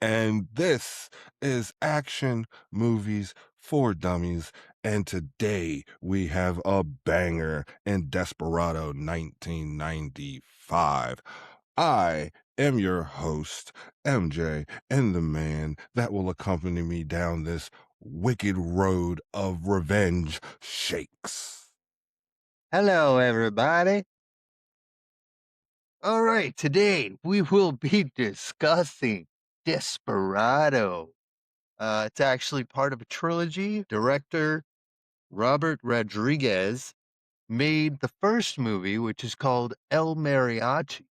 and this is Action Movies for Dummies. And today we have a banger in Desperado 1995. I am your host, MJ, and the man that will accompany me down this wicked road of revenge shakes. Hello, everybody. All right, today we will be discussing Desperado. It's actually part of a trilogy. Director Robert Rodriguez made the first movie, which is called El Mariachi.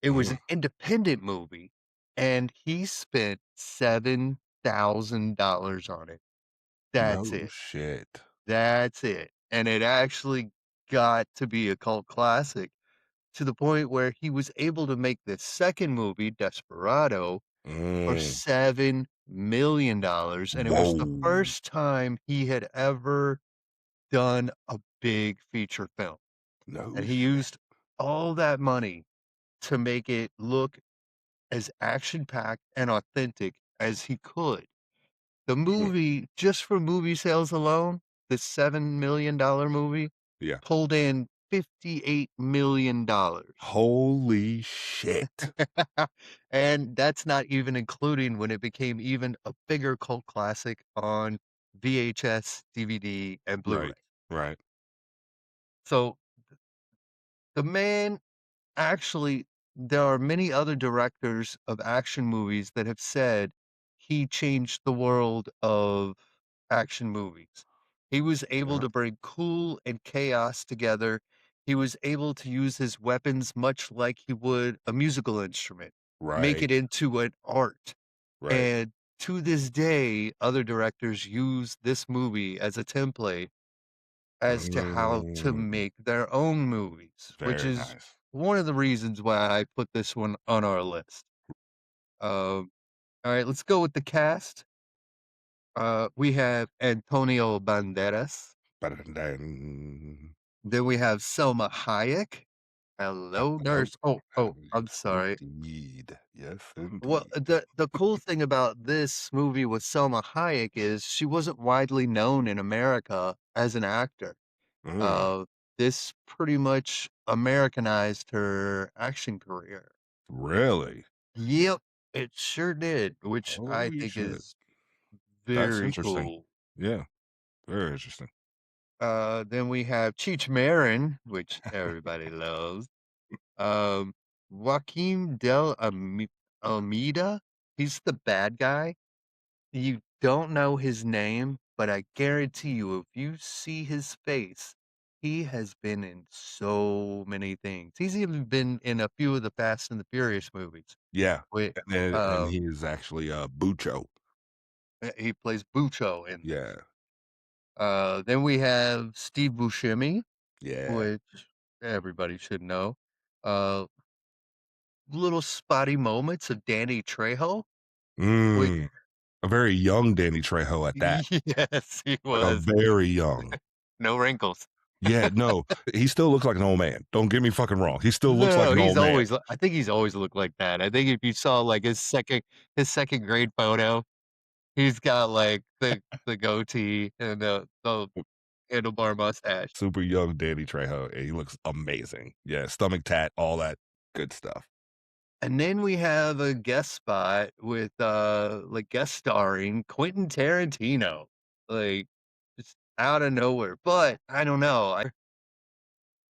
It was Mm, an independent movie, and he spent $7,000 on it. That's no it. shit. That's it. And it actually got to be a cult classic, to the point where he was able to make the second movie, Desperado, for Mm, $7,000,000, and it was the whoa. first time he had ever done a big feature film, No and he shit. used all that money to make it look as action-packed and authentic as he could. The Mm, movie, just for movie sales alone, the $7,000,000 movie, yeah. pulled in $58,000,000. Holy shit. And that's not even including when it became even a bigger cult classic on VHS, DVD, and Blu-ray. Right, right, So the man actually, there are many other directors of action movies that have said he changed the world of action movies. He was able yeah, to bring cool and chaos together. He was able to use his weapons much like he would a musical instrument, make right, it into an art. right. And to this day, other directors use this movie as a template as to how to Mm, make their own movies, which very is nice. one of the reasons why I put this one on our list. All right, let's go with the cast. We have Antonio Banderas. Ba-dun-dun. Then we have Selma Hayek. Hello, Oh, nurse. Oh, I'm yes, sorry. indeed. Yes, Well, indeed. the cool thing about this movie with Selma Hayek is she wasn't widely known in America as an actor. Mm, Uh, this pretty much Americanized her action career. really? Yep, it sure did, which I Holy think shit. is That's very interesting. cool. Yeah, very interesting. Then we have Cheech Marin, which everybody loves. Um, Joaquim Almeida. He's the bad guy. You don't know his name, but I guarantee you, if you see his face, he has been in so many things. He's even been in a few of the Fast and the Furious movies. Yeah, Wait, and he is actually, Bucho. he plays Bucho in this. Yeah, Then we have Steve Buscemi, yeah. which everybody should know. Uh, little spotty moments of Danny Trejo, which Mm, a very young Danny Trejo at that. yes, he A was. very young. No wrinkles. Yeah, no, he still looks like an old man. Don't get me fucking wrong. He still looks like No, an he's old man. always I think he's always looked like that. I think if you saw, like, his 2nd grade photo, he's got, like, the goatee and the handlebar mustache. Super young Danny Trejo, and he looks amazing. Yeah, stomach tat, all that good stuff. And then we have a guest spot with, like, guest starring Quentin Tarantino, like, just out of nowhere, but I don't know, I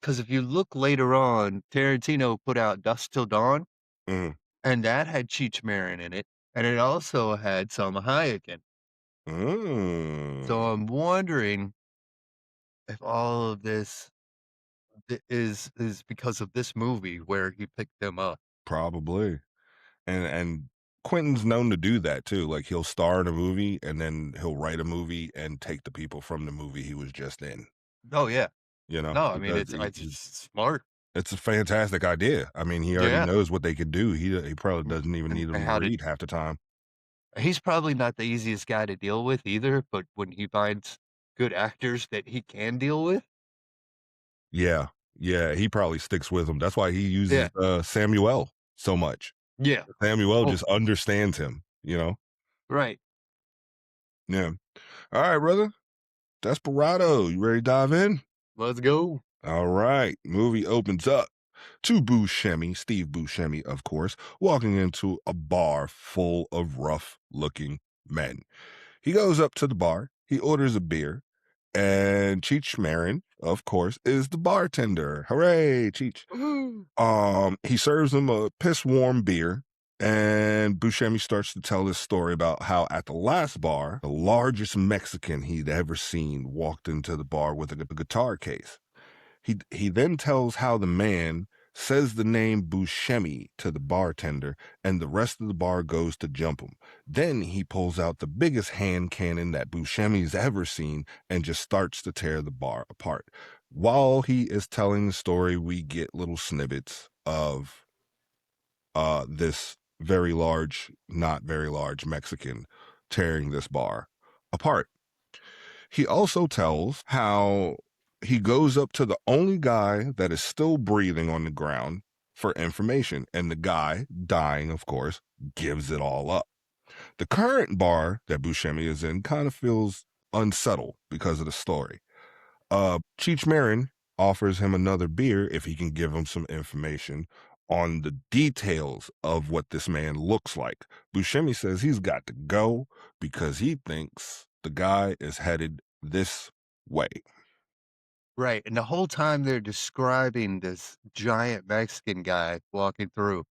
because if you look later on, Tarantino put out Dusk Till Dawn, Mm, and that had Cheech Marin in it, and it also had Salma Hayek in it. mm, So I'm wondering if all of this is because of this movie where he picked them up. probably. And Quentin's known to do that too. Like he'll star in a movie and then he'll write a movie and take the people from the movie he was just in. Oh, yeah. You know, No, I he mean, does. it's smart. It's a fantastic idea. I mean, he already Yeah, knows what they could do. He probably mm, doesn't even need them and to how did read half the time. he's probably not the easiest guy to deal with either, but when he finds good actors that he can deal with. Yeah, yeah, he probably sticks with them. That's why he uses Yeah. Samuel so much. Yeah. Samuel Oh, just understands him, you know? right. Yeah. All right, brother. Desperado. You ready to dive in? Let's go. All right. Movie opens up to Buscemi, Steve Buscemi, of course, walking into a bar full of rough looking men. He goes up to the bar, he orders a beer, and Cheech Marin, of course, is the bartender. Hooray, Cheech. Woo. He serves him a piss warm beer, and Buscemi starts to tell this story about how at the last bar, the largest Mexican he'd ever seen walked into the bar with a guitar case. He then tells how the man says the name Buscemi to the bartender, and the rest of the bar goes to jump him. Then he pulls out the biggest hand cannon that Buscemi's ever seen and just starts to tear the bar apart. While he is telling the story, we get little snippets of this very large, not very large Mexican tearing this bar apart. He also tells how he goes up to the only guy that is still breathing on the ground for information, and the guy, dying, of course, gives it all up. The current bar that Buscemi is in kind of feels unsettled because of the story. Cheech Marin offers him another beer if he can give him some information on the details of what this man looks like. Buscemi says he's got to go because he thinks the guy is headed this way. Right. And the whole time they're describing this giant Mexican guy walking through,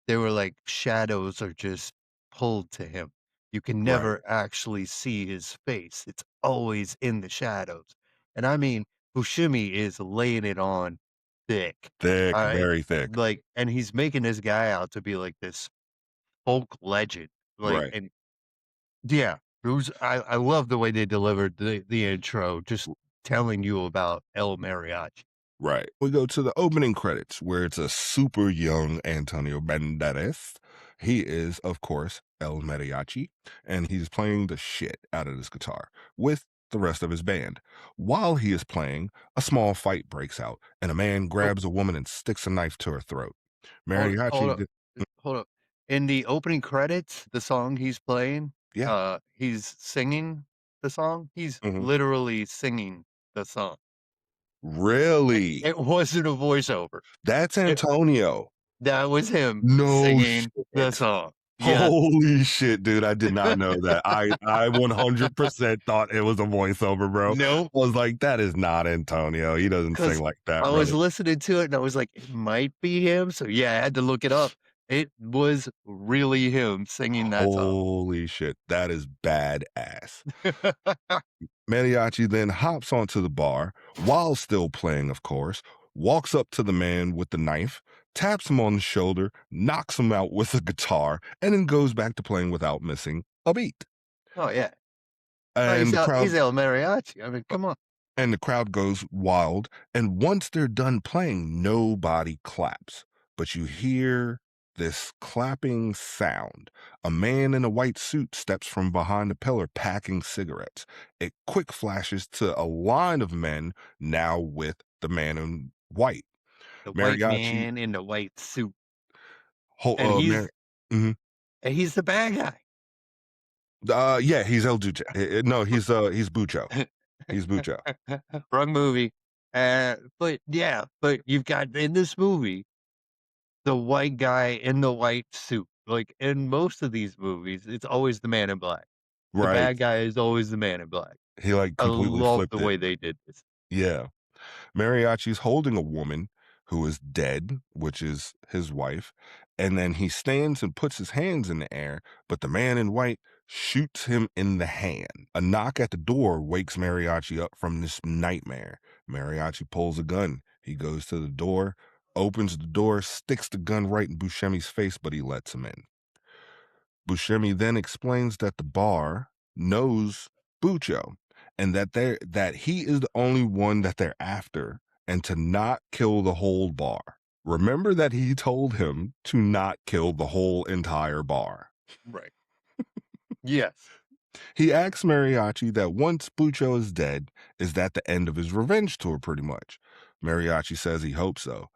they were like, shadows are just pulled to him. You can Right. never actually see his face. It's always in the shadows. And I mean, Fushimi is laying it on thick. Thick, I very thick. like, and he's making this guy out to be like this folk legend. Like, Right. and yeah, I love the way they delivered the intro, just telling you about El Mariachi. Right. We go to the opening credits where it's a super young Antonio Banderas. He is, of course, El Mariachi, and he's playing the shit out of this guitar with the rest of his band. While he is playing, a small fight breaks out, and a man Oh, grabs a woman and sticks a knife to her throat. hold Mariachi, up, hold up. In the opening credits, the song he's playing, yeah, he's singing the song. He's mhm. literally singing the song. Really? It wasn't a voiceover. That's It Antonio. that was him No singing the shit. song. Yes. Holy shit, dude, I did not know that. I 100% thought it was a voiceover, bro. I Nope. was like, "That is not Antonio. He doesn't sing 'Cause like that, I was brother." listening to it and I was like, "It might be him." So, yeah, I had to look it up. It was really him singing that song. Holy shit, that is badass. Mariachi then hops onto the bar, while still playing, of course, walks up to the man with the knife, taps him on the shoulder, knocks him out with a guitar, and then goes back to playing without missing a beat. Oh, yeah. Oh, And the he's crowd El Mariachi. I mean, come on. and the crowd goes wild. And once they're done playing, nobody claps. But you hear this clapping sound. A man in a white suit steps from behind a pillar packing cigarettes. It quick flashes to a line of men now with the man in white. The white Mariachi, man in the white suit, ho- and Mar- mhm. he's the bad guy. Yeah, he's El Duce. No, he's Bucho. He's Bucho. Wrong movie. But yeah, but you've got in this movie, the white guy in the white suit. Like, in most of these movies, it's always the man in black. The Right. bad guy is always the man in black. He like I completely love flipped the it. way they did this. Yeah. Mariachi's holding a woman who is dead, which is his wife, and then he stands and puts his hands in the air, but the man in white shoots him in the hand. A knock at the door wakes Mariachi up from this nightmare. Mariachi pulls a gun. He goes to the door, opens the door, sticks the gun right in Buscemi's face, but he lets him in. Buscemi then explains that the bar knows Bucho and that he is the only one that they're after and to not kill the whole bar. Remember that he told him to not kill the whole entire bar. Right. Yes. He asks Mariachi that once Bucho is dead, is that the end of his revenge tour pretty much? Mariachi says he hopes so.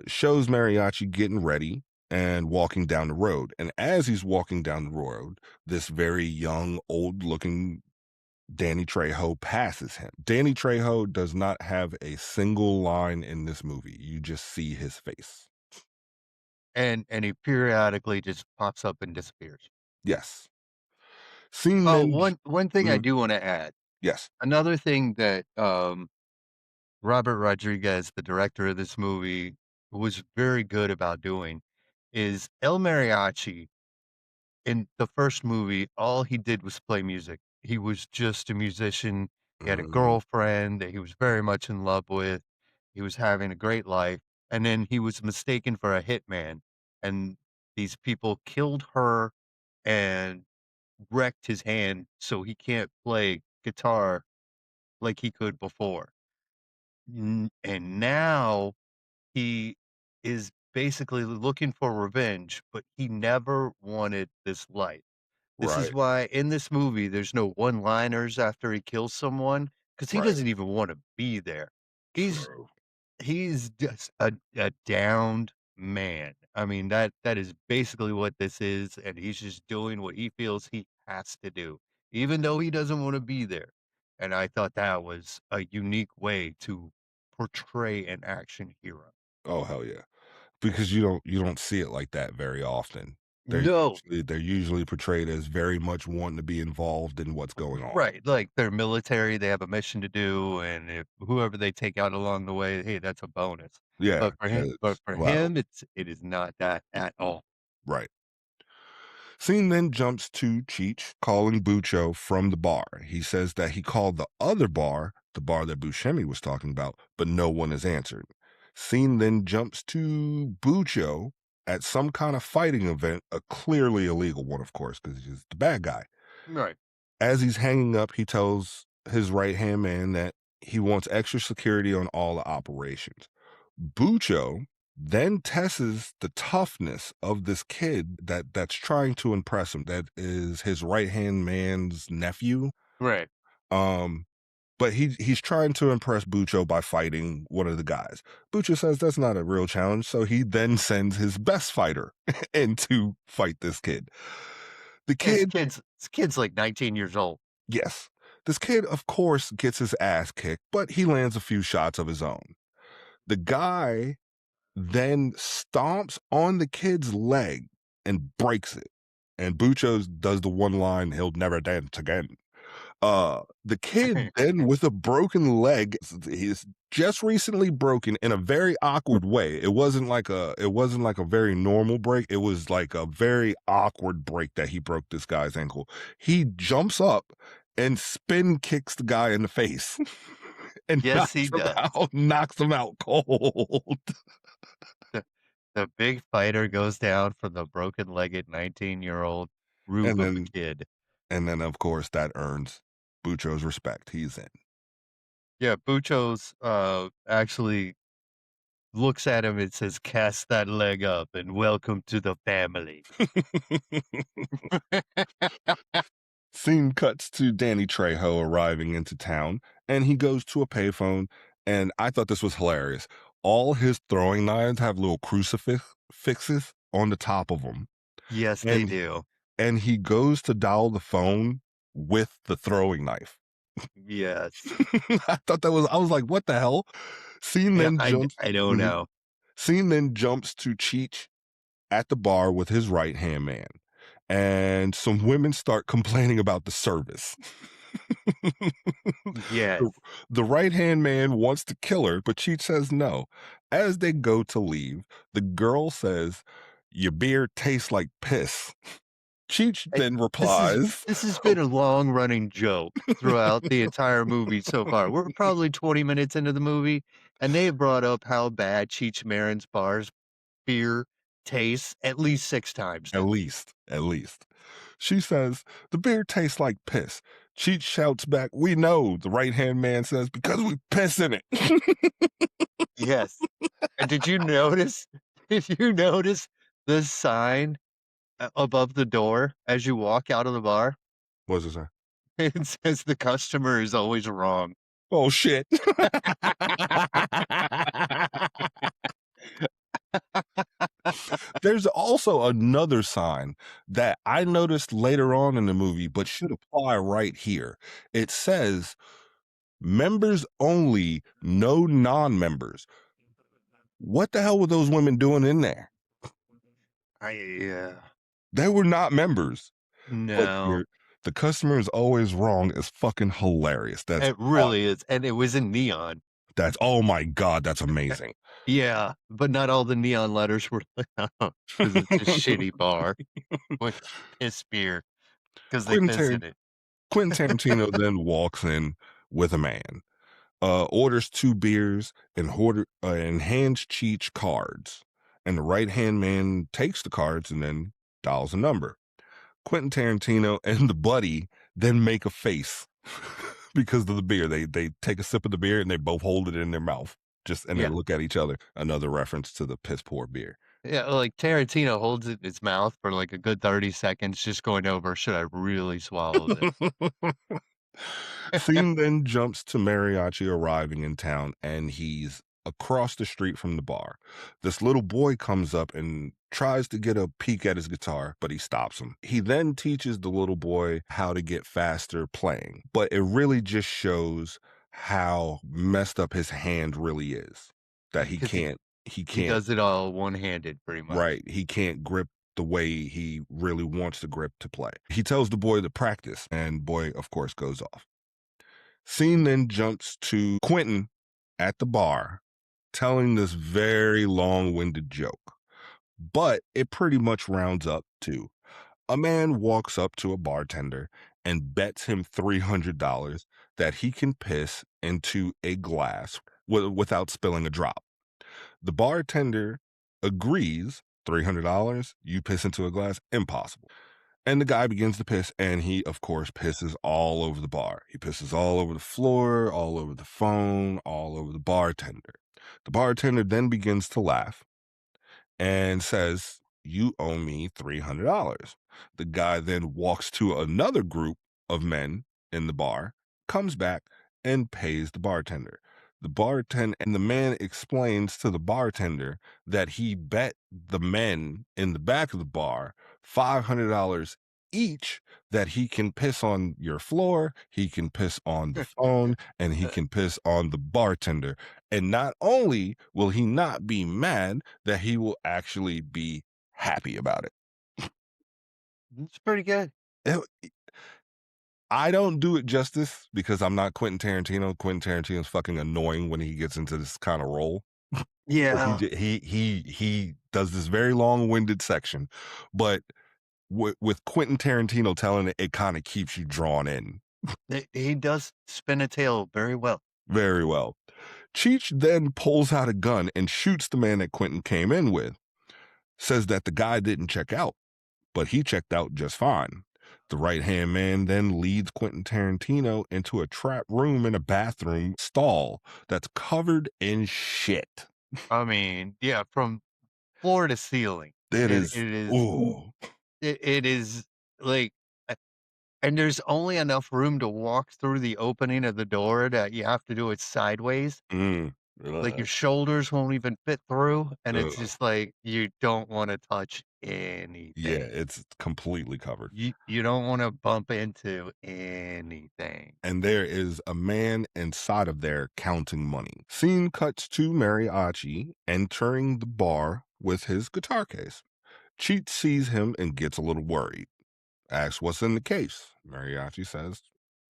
Shows Mariachi getting ready. and walking down the road. And as he's walking down the road, this very young, old looking Danny Trejo passes him. Danny Trejo does not have a single line in this movie. You just see his face. And he periodically just pops up and disappears. Yes. Scene Oh, then. one thing I Mhm. do wanna add, Yes. another thing that, Robert Rodriguez, the director of this movie, was very good about doing is El Mariachi in the first movie, all he did was play music. He was just a musician. He had a Mm, girlfriend that he was very much in love with. He was having a great life, and then he was mistaken for a hitman, and these people killed her and wrecked his hand so he can't play guitar like he could before. And now he is basically looking for revenge, but he never wanted this life. This is right. why in this movie, there's no one-liners after he kills someone because he Right. doesn't even wanna be there. He's True. he's just a downed man. I mean, that is basically what this is, and he's just doing what he feels he has to do, even though he doesn't wanna be there. And I thought that was a unique way to portray an action hero. Oh hell yeah. Because you don't see it like that very often. No. They're usually portrayed as very much wanting to be involved in what's going on. Right, like, they're military, they have a mission to do, and if whoever they take out along the way, hey, that's a bonus. Yeah, But it's for collateral. him, it is not that at all. Right. Scene then jumps to Cheech calling Bucho from the bar. He says that he called the other bar, the bar that Buscemi was talking about, but no one is answered. Scene then jumps to Bucho at some kind of fighting event, a clearly illegal one, of course, because he's the bad guy. Right. As he's hanging up, he tells his right hand man that he wants extra security on all the operations. Bucho then tests the toughness of this kid that's trying to impress him. That is his right hand man's nephew. Right. Um, but he's trying to impress Bucho by fighting one of the guys. Bucho says that's not a real challenge, so he then sends his best fighter in to fight this kid. The kid, This kid's, like, 19 years old. yes, this kid, of course, gets his ass kicked, but he lands a few shots of his own. The guy then stomps on the kid's leg and breaks it. And Buchos does the one line, he'll never dance again. The kid then with a broken leg, he's just recently broken in a very awkward way. It wasn't like a very normal break. It was like a very awkward break that he broke this guy's ankle. He jumps up and spin kicks the guy in the face and Yes, he does. knocks him out cold. The the big fighter goes down from the broken-legged 19-year-old rube And of a then kid. of course, that earns Bucho's respect. He's in. Yeah, Buchos, actually looks at him and says, "Cast that leg up and welcome to the family." Scene cuts to Danny Trejo arriving into town, and he goes to a payphone. And I thought this was hilarious. All his throwing knives have little crucifix fixes on the top of them, Yes, they and do. he goes to dial the phone with the throwing knife. Yes. I thought that was. I was like, "What the hell?" Scene Yeah, then jumps. I don't Mhm. know. Scene then jumps to Cheech at the bar with his right hand man, and some women start complaining about the service. Yes. the, the right hand man wants to kill her, but Cheech says no. As they go to leave, the girl says, "Your beer tastes like piss." Cheech And then replies, this has been a long running joke throughout the entire movie so far. We're probably 20 minutes into the movie, and they have brought up how bad Cheech Marin's bar's beer tastes at least 6 times at now. least, at least. She says, "The beer tastes like piss." Cheech shouts back, "We know." The right hand man says, "Because we piss in it." Yes. And did you notice did you notice the sign above the door as you walk out of the bar? What's it say? It says the customer is always wrong. Oh shit. There's also another sign that I noticed later on in the movie, but should apply right here. It says, "Members only, no non-members." What the hell were those women doing in there? Yeah. They were not members. But No, you're the customer is always wrong is fucking hilarious. That's it really is, and it was in neon. oh my god, that's amazing. Yeah, but not all the neon letters were lit up because it's a shitty bar with piss beer because they Quentin piss Tar in it. Quentin Tarantino then walks in with a man, orders 2 beers and hands Cheech cards, and the right-hand man takes the cards and then dials a number. Quentin Tarantino and the buddy then make a face because of the beer. They take a sip of the beer and they both hold it in their mouth, and they Yeah. look at each other. Another reference to the piss poor beer. Yeah, like, Tarantino holds it in his mouth for, like, a good 30 seconds just going over, "Should I really swallow this?" Scene then jumps to Mariachi arriving in town, and he's across the street from the bar. This little boy comes up and tries to get a peek at his guitar, but he stops him. He then teaches the little boy how to get faster playing, but it really just shows how messed up his hand really is. That Because he he can't, does it all one-handed pretty much. right, he can't grip the way he really wants to grip to play. He tells the boy to practice, and boy, of course, goes off. Scene then jumps to Quentin at the bar telling this very long winded joke, but it pretty much rounds up to a man walks up to a bartender and bets him $300 that he can piss into a glass without spilling a drop. The bartender agrees. $300, you piss into a glass? Impossible. And the guy begins to piss, and he, of course, pisses all over the bar. He pisses all over the floor, all over the phone, all over the bartender. The bartender then begins to laugh and says, "You owe me $300." The guy then walks to another group of men in the bar, comes back, and pays the bartender. The man explains to the bartender that he bet the men in the back of the bar $500 each that he can piss on your floor, he can piss on the phone, and he can piss on the bartender. And not only will he not be mad, that he will actually be happy about it. It's pretty good. Eh, I don't do it justice because I'm not Quentin Tarantino. Quentin Tarantino's fucking annoying when he gets into this kind of role. Where Yeah. he does this very long-winded section, but with Quentin Tarantino telling it, it kind of keeps you drawn in He does spin a tail very well. very well. Cheech then pulls out a gun and shoots the man that Quentin came in with. Says that the guy didn't check out, but he checked out just fine. The right hand man then leads Quentin Tarantino into a trap room in a bathroom stall that's covered in shit. I mean, yeah, from floor to ceiling. It It is, it is ooh, it is, like, and there's only enough room to walk through the opening of the door that you have to do it sideways. mm, Like, your ugh, shoulders won't even fit through, and it's ugh. just like, you don't wanna touch Yeah, anything. it's completely covered. You don't wanna bump into anything. And there is a man inside of there counting money. Scene cuts to Mariachi entering the bar with his guitar case. Cheat sees him and gets a little worried. Asks what's in the case. Mariachi says,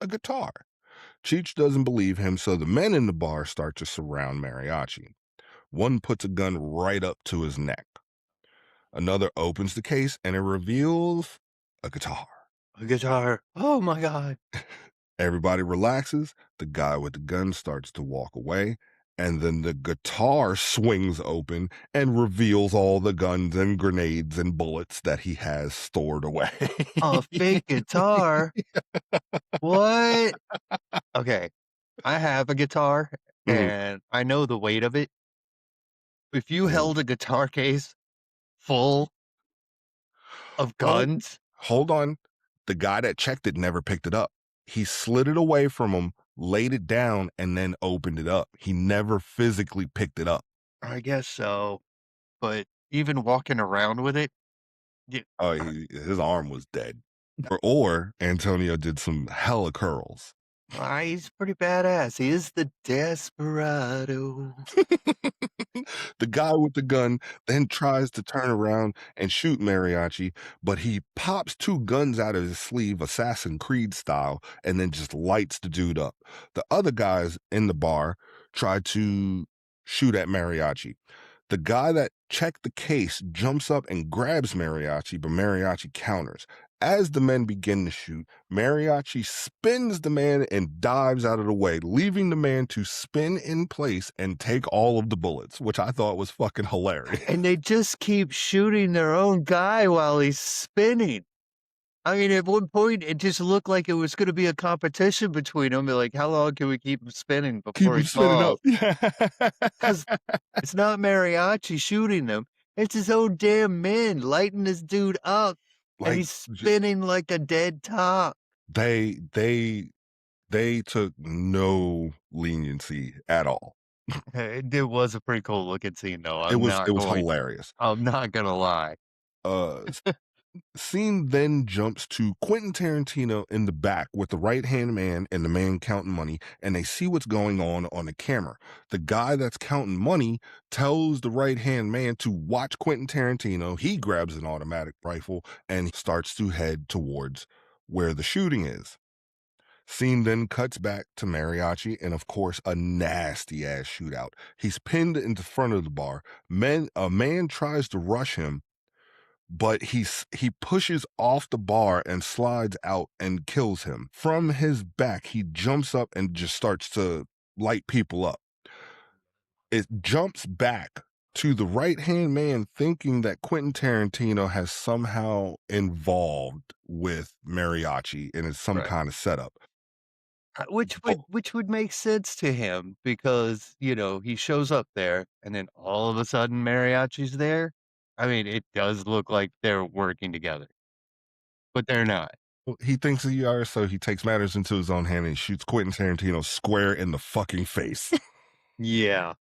a guitar. Cheech doesn't believe him, so the men in the bar start to surround Mariachi. One puts a gun right up to his neck. Another opens the case and it reveals a guitar. A guitar. Oh my god. Everybody relaxes. The guy with the gun starts to walk away. And then the guitar swings open and reveals all the guns and grenades and bullets that he has stored away. A fake guitar? What? Okay, I have a guitar, Mhm. and I know the weight of it. If you Ooh. held a guitar case full of Well, guns, hold on. The guy that checked it never picked it up. He slid it away from him, laid it down, and then opened it up. He never physically picked it up. I guess so, but even walking around with it. Yeah, Oh, his arm was dead. Or Antonio did some hella curls. he's pretty badass. He is the Desperado. The guy with the gun then tries to turn around and shoot Mariachi, but he pops two guns out of his sleeve, Assassin Creed style, and then just lights the dude up. The other guys in the bar try to shoot at Mariachi. The guy that checked the case jumps up and grabs Mariachi, but Mariachi counters. As the men begin to shoot, Mariachi spins the man and dives out of the way, leaving the man to spin in place and take all of the bullets, which I thought was fucking hilarious. And they just keep shooting their own guy while he's spinning. I mean, at one point, it just looked like it was gonna be a competition between them. Like, how long can we keep him spinning Keep before him he spinning up. falls? 'Cause it's not mariachi shooting them, it's his own damn men lighting this dude up, and Like he's j- spinning like a dead top. they they they took no leniency at all. It was a pretty cool looking scene, though. It was hilarious. I'm not gonna lie. Uh Scene then jumps to Quentin Tarantino in the back with the right hand man and the man counting money, and they see what's going on the camera. The guy that's counting money tells the right hand man to watch Quentin Tarantino. He grabs an automatic rifle and starts to head towards where the shooting is. Scene then cuts back to Mariachi and, of course, a nasty ass shootout. He's pinned in the front of the bar. A man tries to rush him, but he pushes off the bar and slides out and kills him. From his back, he jumps up and just starts to light people up. It jumps back to the right-hand man thinking that Quentin Tarantino has somehow involved with Mariachi and it's some Right. kind of setup. Oh, Which would make sense to him because, he shows up there and then all of a sudden mariachi's there. I mean, it does look like they're working together, but they're not. well, he thinks he are, so he takes matters into his own hand and shoots Quentin Tarantino square in the fucking face. Yeah.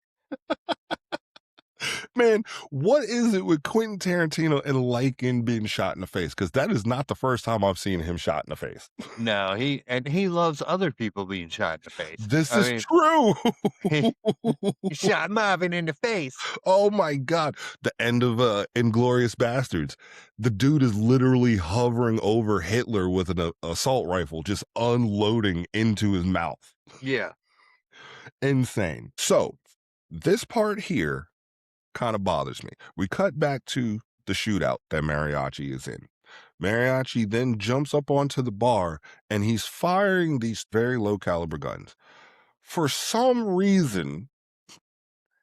Man, what is it with Quentin Tarantino and liking being shot in the face? Because that is not the first time I've seen him shot in the face. No, he loves other people being shot in the face. This I is mean, true. he shot Marvin in the face. Oh my god. The end of Inglorious Bastards. The dude is literally hovering over Hitler with an assault rifle, just unloading into his mouth. Yeah. Insane. So, this part here kind of bothers me. We cut back to the shootout that Mariachi is in. Mariachi then jumps up onto the bar and he's firing these very low caliber guns. For some reason,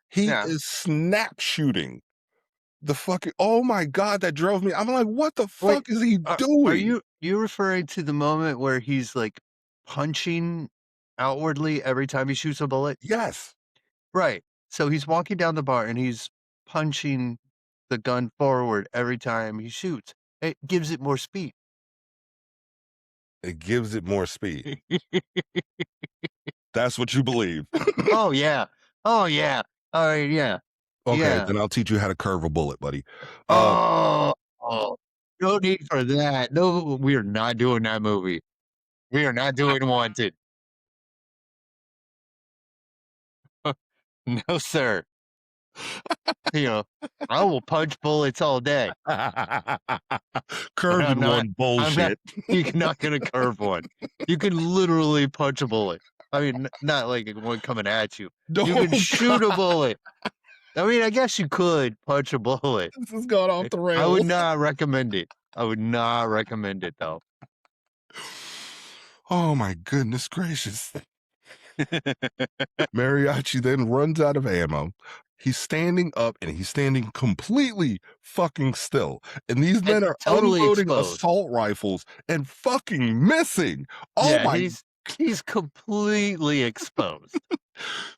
he Yeah. is snap shooting the fucking, oh my god, that drove me. I'm like, what the Wait, fuck is he are doing? you referring to the moment where he's, like, punching outwardly every time he shoots a bullet? Yes, Right. So he's walking down the bar and he's punching the gun forward every time he shoots. It gives it more speed. it gives it more speed. That's what you believe. Oh, yeah. Oh, yeah. Alright, yeah. Okay, Yeah. then I'll teach you how to curve a bullet, buddy. Uh, Oh, oh, no need for that. No, we are not doing that movie. We are not doing Wanted. No, sir. You know, I will punch bullets all day, but curving one I'm not bullshit. you're not gonna curve one. You can literally punch a bullet. I mean, not like one coming at you. No, You can shoot a God, bullet. I mean, I guess you could punch a bullet. this has gone off the I would rails. not recommend it. I would not recommend it, though. Oh my goodness gracious. Mariachi then runs out of ammo. He's standing up and he's standing completely fucking still. And these And men are totally unloading exposed. assault rifles and fucking missing. Oh Yeah, my. he's completely exposed.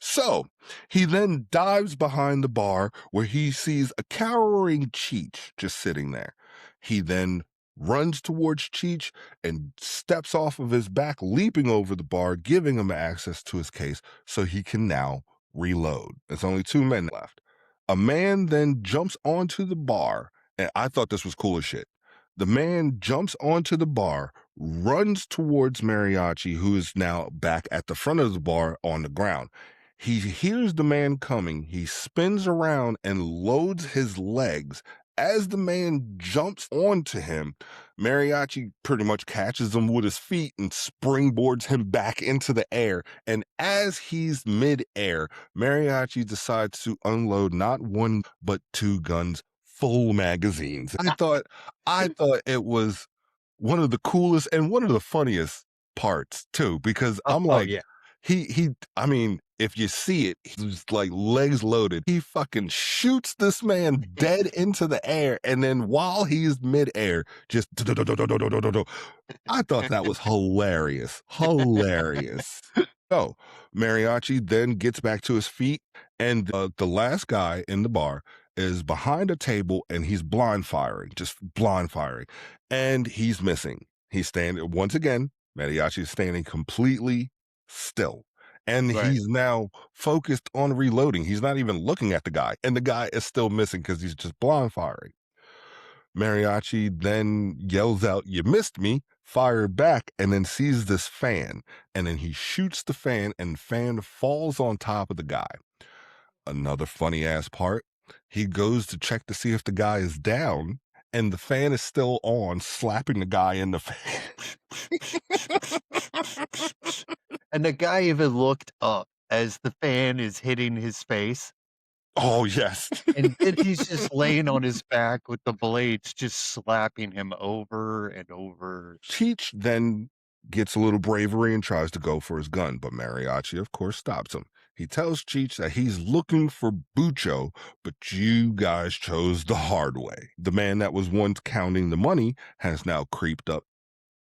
So he then dives behind the bar where he sees a cowering Cheech just sitting there. He then runs towards Cheech and steps off of his back, leaping over the bar, giving him access to his case so he can now reload. There's only two men left. A man then jumps onto the bar, and I thought this was cool as shit. The man jumps onto the bar, runs towards Mariachi, who is now back at the front of the bar on the ground. He hears the man coming. He spins around and loads his legs. As the man jumps onto him, Mariachi pretty much catches him with his feet and springboards him back into the air. And as he's midair, Mariachi decides to unload not one but two guns, full magazines. I thought it was one of the coolest and one of the funniest parts too, because Oh, I'm oh, like, yeah. he I mean, if you see it, he's like legs loaded. He fucking shoots this man dead into the air, and then while he's midair, just I thought that was hilarious. Hilarious. So Mariachi then gets back to his feet, and the last guy in the bar is behind a table and he's blind firing, just blind firing, and he's missing. He's standing once again. Mariachi is standing completely still, and Right. he's now focused on reloading. He's not even looking at the guy, and the guy is still missing because he's just blind firing. Mariachi then yells out, "You missed me," fire back, and then sees this fan. And then he shoots the fan, and fan falls on top of the guy. Another funny ass part, he goes to check to see if the guy is down, and the fan is still on, slapping the guy in the face. And the guy even looked up as the fan is hitting his face, Oh, yes. and then he's just laying on his back with the blades just slapping him over and over. Cheech then gets a little bravery and tries to go for his gun, but Mariachi, of course, stops him. He tells Cheech that he's looking for Bucho, but you guys chose the hard way. The man that was once counting the money has now creeped up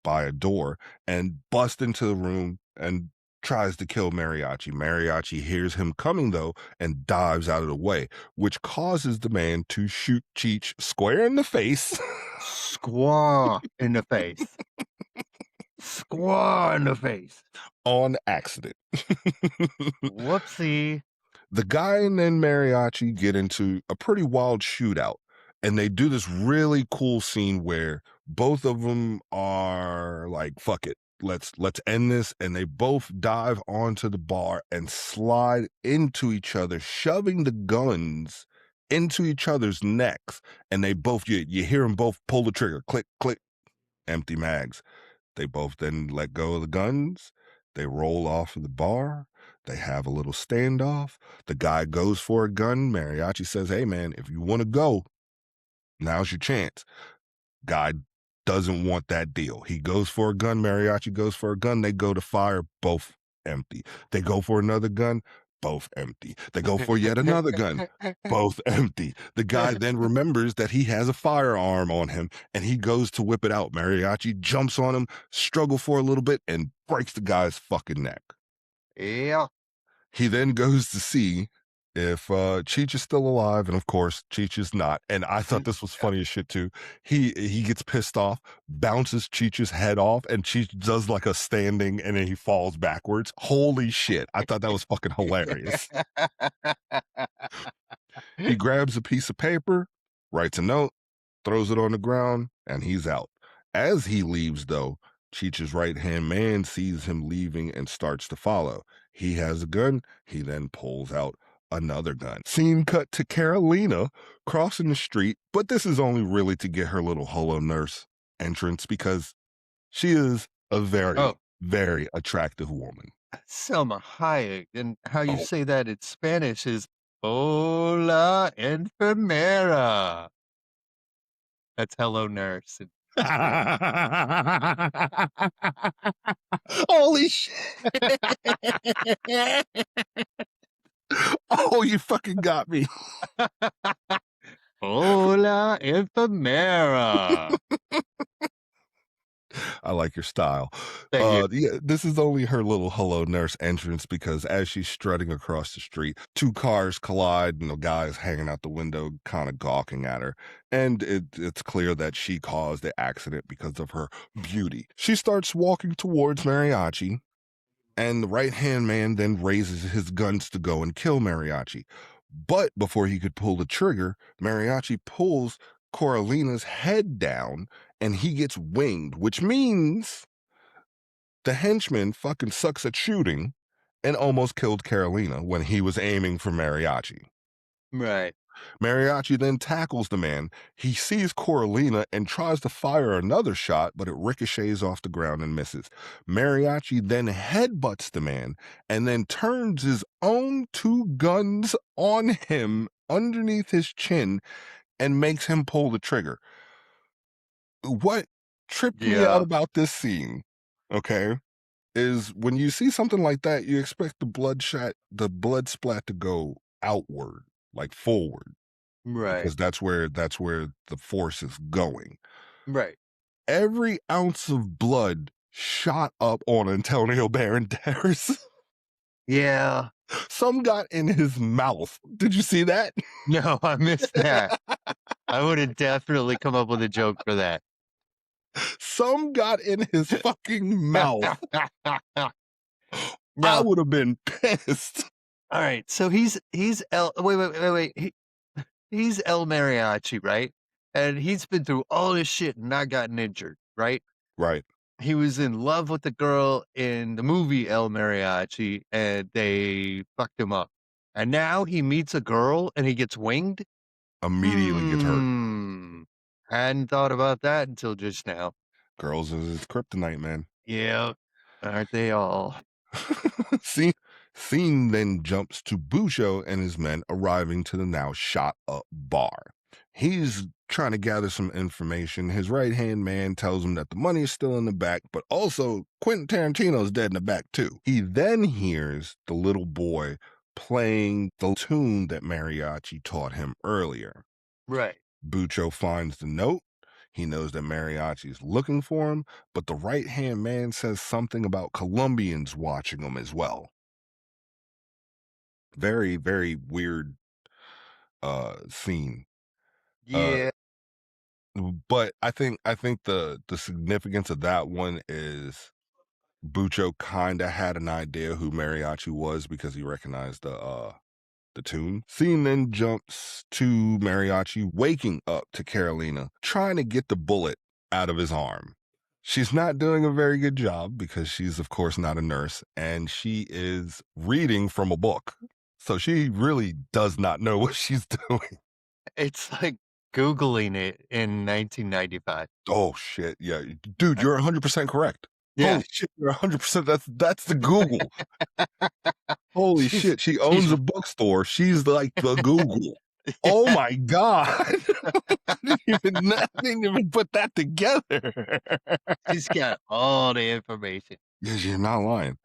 by a door and busts into the room and tries to kill Mariachi. Mariachi hears him coming, though, and dives out of the way, which causes the man to shoot Cheech square in the face. Squaw in the face. Squaw in the face. On accident. Whoopsie. The guy and then Mariachi get into a pretty wild shootout, and they do this really cool scene where both of them are like, "Fuck it, let's end this," and they both dive onto the bar and slide into each other, shoving the guns into each other's necks, and they both you hear them both pull the trigger, click click, empty mags. They both then let go of the guns. They roll off of the bar. They have a little standoff. The guy goes for a gun. Mariachi says, "Hey, man, if you want to go, now's your chance." Guy doesn't want that deal. He goes for a gun. Mariachi goes for a gun. They go to fire, both empty. They go for another gun, both empty. They go for yet another gun, both empty. The guy then remembers that he has a firearm on him and he goes to whip it out. Mariachi jumps on him, struggle for a little bit, and breaks the guy's fucking neck. Yeah. He then goes to see if Cheech is still alive, and of course Cheech is not. And I thought this was funny as shit too. He gets pissed off, bounces Cheech's head off, and Cheech does like a standing, and then he falls backwards. Holy shit! I thought that was fucking hilarious. He grabs a piece of paper, writes a note, throws it on the ground, and he's out. As he leaves, though, Cheech's right-hand man sees him leaving and starts to follow. He has a gun. He then pulls out another gun. Scene cut to Carolina crossing the street, but this is only really to get her little Hello Nurse entrance because she is a very, Oh, very attractive woman. Selma Hayek, and how you Oh. say that in Spanish is "Hola, enfermera." That's "Hello, nurse" in Spanish. Holy shit. Oh, you fucking got me. "Hola, enfermera." I like your style. Thank you. Yeah, this is only her little hello nurse entrance because as she's strutting across the street, two cars collide and the guy is hanging out the window, kind of gawking at her. And it's clear that she caused the accident because of her beauty. She starts walking towards Mariachi, and the right hand man then raises his guns to go and kill Mariachi. But before he could pull the trigger, Mariachi pulls Coralina's head down and he gets winged, which means the henchman fucking sucks at shooting and almost killed Carolina when he was aiming for Mariachi. Right. Mariachi then tackles the man. He sees Coralina and tries to fire another shot, but it ricochets off the ground and misses. Mariachi then headbutts the man and then turns his own two guns on him underneath his chin and makes him pull the trigger. What tripped me out Yeah. about this scene, okay, is when you see something like that, you expect the blood splat to go outward, like forward, Right. because that's where the force is going. Right. Every ounce of blood shot up on Antonio Banderas. Yeah. Some got in his mouth. Did you see that? No, I missed that. I would have definitely come up with a joke for that. Some got in his fucking mouth. I Now, would have been pissed. all right. So he's El. Wait. He's El Mariachi, right? And he's been through all this shit and not gotten injured, right? Right. He was in love with the girl in the movie El Mariachi, and they fucked him up. And now he meets a girl and he gets winged. Immediately gets hurt. Hadn't thought about that until just now. Girls is his kryptonite, man. Yeah, aren't they all? Scene, scene then jumps to Busho and his men arriving to the now shot up bar. He's trying to gather some information. His right hand man tells him that the money is still in the back, but also Quentin Tarantino's dead in the back too. He then hears the little boy playing the tune that Mariachi taught him earlier. Right. Bucho finds the note. He knows that Mariachi's looking for him, but the right hand man says something about Colombians watching him as well. Very, very weird scene. Uh Yeah. but I think the significance of that one is Bucho kinda had an idea who Mariachi was because he recognized the tune. Scene then jumps to Mariachi waking up to Carolina, trying to get the bullet out of his arm. She's not doing a very good job because she's, of course, not a nurse, and she is reading from a book. So she really does not know what she's doing. It's like Googling it in 1995. Oh, shit. Yeah. Dude, you're 100% correct. Yeah. Holy shit, you're 100%. That's the Google. Holy She's shit, she she's owns a bookstore. She's like the Google. Oh my God. I didn't even put that together. she's got all the information. Yes, you're not lying.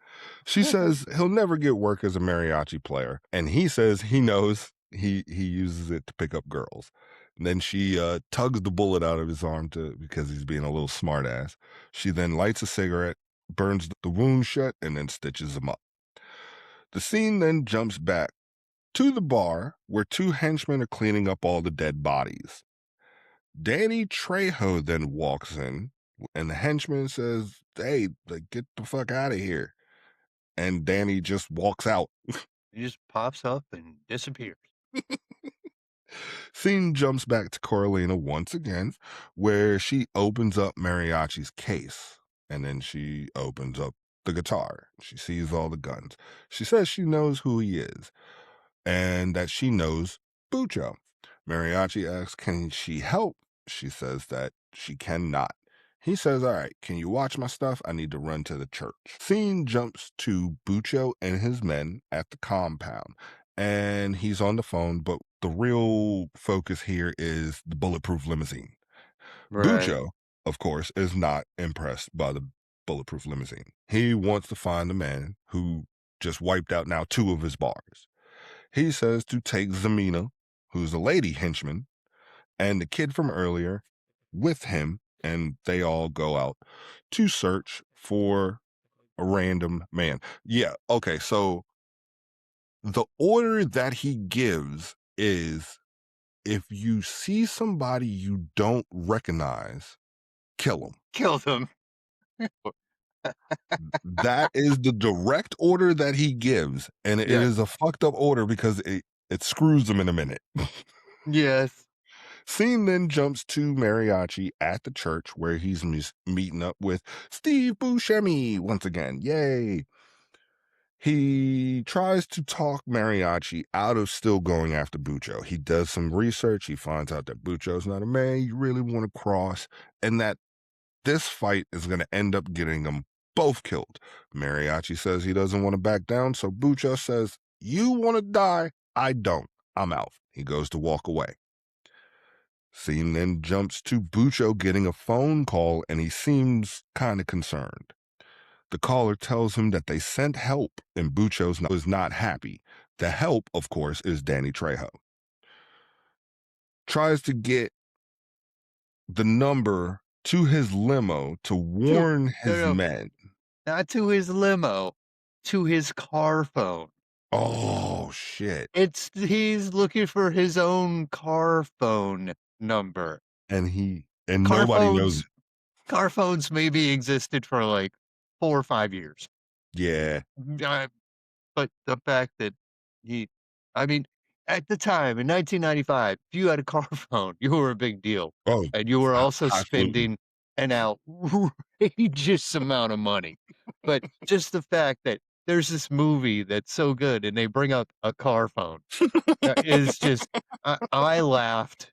She says he'll never get work as a mariachi player, and he says he knows he uses it to pick up girls. And then she tugs the bullet out of his arm because he's being a little smartass. She then lights a cigarette, burns the wound shut, and then stitches him up. The scene then jumps back to the bar where two henchmen are cleaning up all the dead bodies. Danny Trejo then walks in, and the henchman says, "Hey, like, get the fuck out of here." And Danny just walks out. He just pops up and disappears. Scene jumps back to Coralina once again, where she opens up Mariachi's case, and then she opens up the guitar. She sees all the guns. She says she knows who he is, and that she knows Bucho. Mariachi asks, can she help? She says that she cannot. He says, all right, can you watch my stuff? I need to run to the church. Scene jumps to Bucho and his men at the compound, and he's on the phone, but the real focus here is the bulletproof limousine. Right. Bucho, of course, is not impressed by the bulletproof limousine. He wants to find the man who just wiped out now two of his bars. He says to take Zamina, who's a lady henchman, and the kid from earlier with him, and they all go out to search for a random man. Yeah, okay, so the order that he gives is if you see somebody you don't recognize, kill him. Killed him. That is the direct order that he gives, and it Yeah. is a fucked up order because It screws them in a minute. Yes. Scene then jumps to Mariachi at the church where he's meeting up with Steve Buscemi once again. Yay. He tries to talk Mariachi out of still going after Bucho. He does some research. He finds out that Bucho's not a man you really want to cross, and that this fight is going to end up getting them both killed. Mariachi says he doesn't want to back down, so Bucho says, "You want to die? I don't. I'm out." He goes to walk away. Scene then jumps to Bucho getting a phone call, and he seems kind of concerned. The caller tells him that they sent help, and Bucho's was not happy. The help, of course, is Danny Trejo. Tries to get the number to his limo to To warn no, his no, men. not to his limo, to his car phone. Oh, shit. He's looking for his own car phone number. And Car nobody knows phones it. car phones maybe existed for, like, 4 or 5 years. Yeah. But the fact that he I mean, at the time, in 1995, if you had a car phone, you were a big deal, Oh, and you were also absolutely. spending an outrageous amount of money. But just the fact that there's this movie that's so good and they bring up a car phone, is just I laughed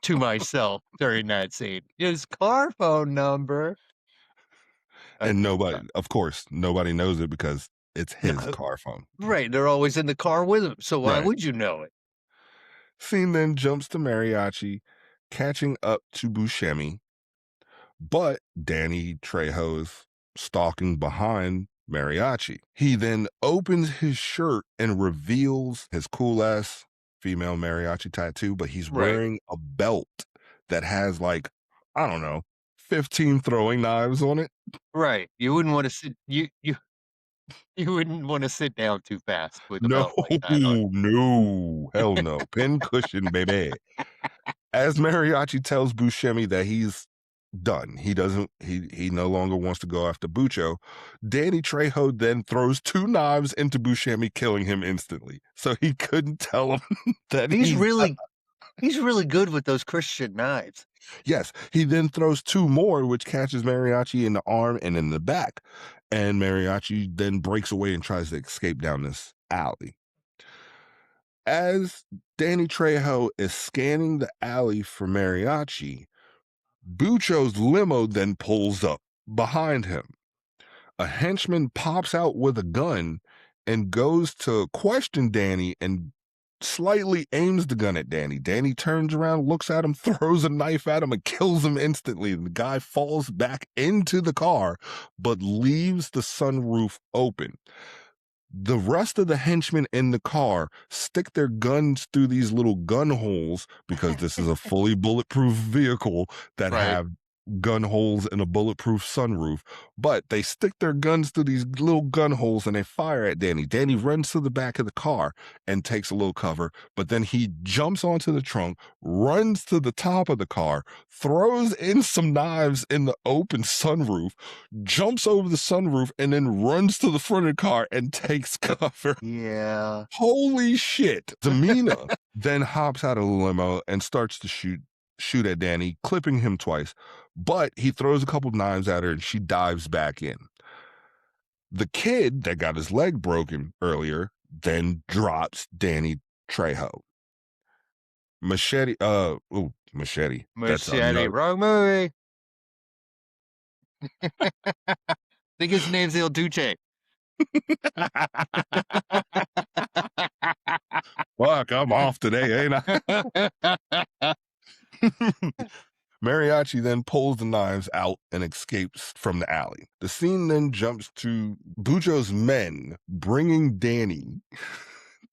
to myself during that scene. His car phone number. And Uh, nobody, of course, nobody knows it because it's his no, car phone. right, they're always in the car with him, so why Right. would you know it? Scene then jumps to Mariachi, catching up to Buscemi, but Danny Trejo's stalking behind Mariachi. He then opens his shirt and reveals his cool ass female mariachi tattoo, but he's Right. wearing a belt that has like, I don't know, 15 throwing knives on it. Right, you wouldn't wanna sit you wouldn't wanna sit down too fast with a No, belt like that on. no, hell no. Pin cushion, baby. As Mariachi tells Buscemi that he's done. He no longer wants to go after Bucho. Danny Trejo then throws two knives into Buscemi, killing him instantly. So he couldn't tell him that He's he's really he's really good with those Christian knives. yes. He then throws two more, which catches Mariachi in the arm and in the back. And Mariachi then breaks away and tries to escape down this alley. As Danny Trejo is scanning the alley for Mariachi, Bucho's limo then pulls up behind him. A henchman pops out with a gun and goes to question Danny and slightly aims the gun at Danny. Danny turns around, looks at him, throws a knife at him, and kills him instantly. The guy falls back into the car, but leaves the sunroof open. The rest of the henchmen in the car stick their guns through these little gun holes because this is a fully bulletproof vehicle that Right. have gun holes and a bulletproof sunroof. But they stick their guns through these little gun holes and they fire at Danny. Danny runs to the back of the car and takes a little cover, but then he jumps onto the trunk, runs to the top of the car, throws in some knives in the open sunroof, jumps over the sunroof, and then runs to the front of the car and takes cover. Yeah. Holy shit. Tamina then hops out of the limo and starts to shoot at Danny, clipping him twice. But he throws a couple knives at her and she dives back in. The kid that got his leg broken earlier then drops Danny Trejo. Machete. That's Machete, another. wrong movie. Think his name's Il Duce. Fuck, I'm off today, ain't I? Mariachi then pulls the knives out and escapes from the alley. The scene then jumps to Bucho's men bringing Danny